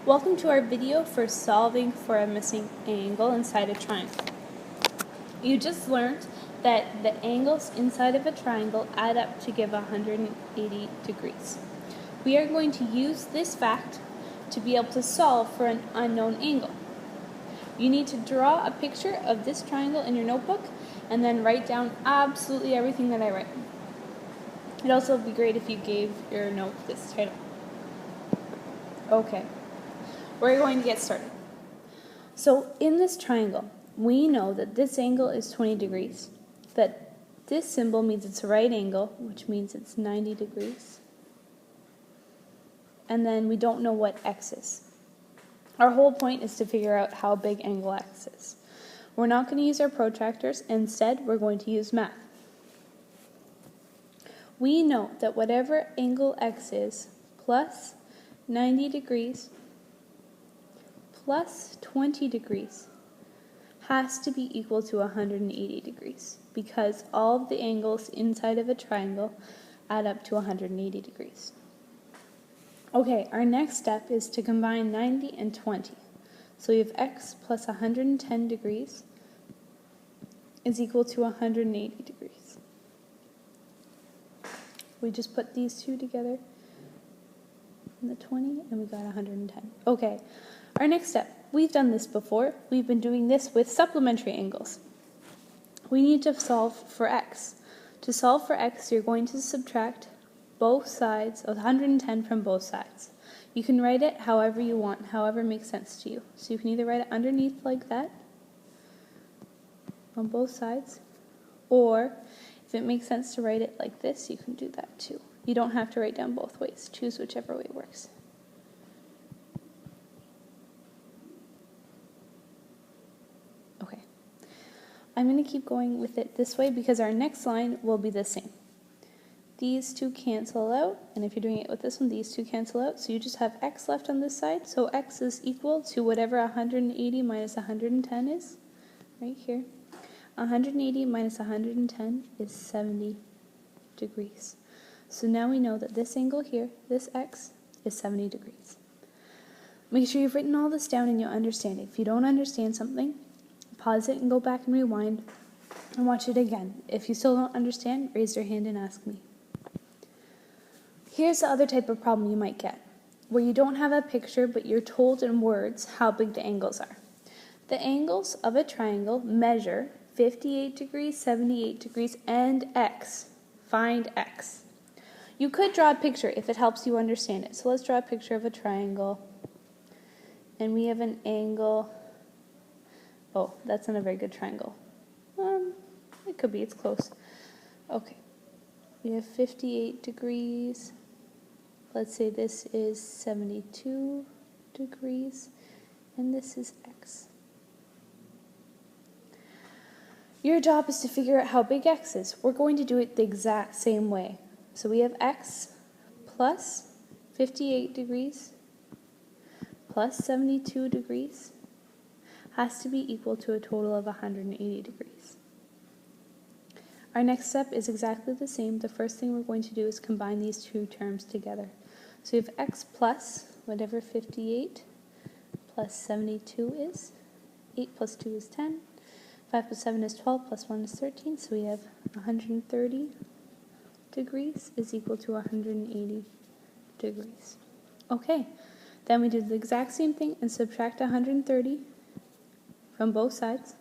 Welcome to our video for solving for a missing angle inside a triangle. You just learned that the angles inside of a triangle add up to give 180 degrees. We are going to use this fact to be able to solve for an unknown angle. You need to draw a picture of this triangle in your notebook and then write down absolutely everything that I write. It'd also be great if you gave your note this title. Okay. We're going to get started. So in this triangle, we know that this angle is 20 degrees, that this symbol means it's a right angle, which means it's 90 degrees, and then we don't know what x is. Our whole point is to figure out how big angle x is. We're not going to use our protractors, instead we're going to use math. We know that whatever angle x is, plus 90 degrees plus 20 degrees has to be equal to 180 degrees because all of the angles inside of a triangle add up to 180 degrees. Okay, our next step is to combine 90 and 20. So we have x plus 110 degrees is equal to 180 degrees. We just put these two together in the 20 and we got 110. Okay. Our next step, we've done this before. We've been doing this with supplementary angles. We need to solve for x. To solve for x, you're going to subtract both sides of 110 from both sides. You can write it however you want, however makes sense to you. So you can either write it underneath like that, on both sides, or if it makes sense to write it like this, you can do that too. You don't have to write down both ways. Choose whichever way works. I'm going to keep going with it this way because our next line will be the same. These two cancel out, and if you're doing it with this one, these two cancel out, so you just have x left on this side, so x is equal to whatever 180 minus 110 is, right here. 180 minus 110 is 70 degrees. So now we know that this angle here, this x, is 70 degrees. Make sure you've written all this down and you'll understand it. If you don't understand something, pause it and go back and rewind and watch it again. If you still don't understand, raise your hand and ask me. Here's the other type of problem you might get, where you don't have a picture but you're told in words how big the angles are. The angles of a triangle measure 58 degrees, 78 degrees, and x. Find x. You could draw a picture if it helps you understand it. So let's draw a picture of a triangle. And we have an angle. Oh, that's not a very good triangle. It could be, it's close. Okay, we have 58 degrees. Let's say this is 72 degrees, and this is x. Your job is to figure out how big x is. We're going to do it the exact same way. So we have x plus 58 degrees plus 72 degrees has to be equal to a total of 180 degrees. Our next step is exactly the same. The first thing we're going to do is combine these two terms together. So we have x plus whatever 58 plus 72 is. 8 plus 2 is 10. 5 plus 7 is 12 plus 1 is 13. So we have 130 degrees is equal to 180 degrees. Okay, then we do the exact same thing and subtract 130 from both sides.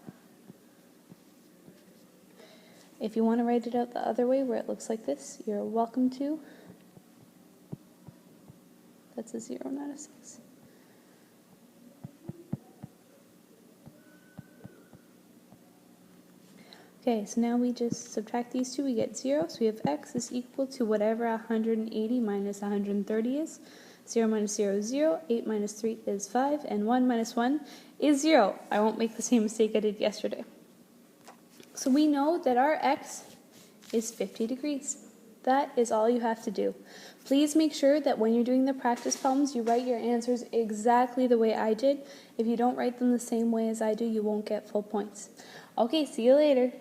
If you want to write it out the other way where it looks like this, you're welcome to. That's a 0, not a 6. Okay, so now we just subtract these two, we get 0, so we have x is equal to whatever 180 minus 130 is. 0 minus 0 is 0, 8 minus 3 is 5, and 1 minus 1 is 0. I won't make the same mistake I did yesterday. So we know that our x is 50 degrees. That is all you have to do. Please make sure that when you're doing the practice problems, you write your answers exactly the way I did. If you don't write them the same way as I do, you won't get full points. Okay, see you later.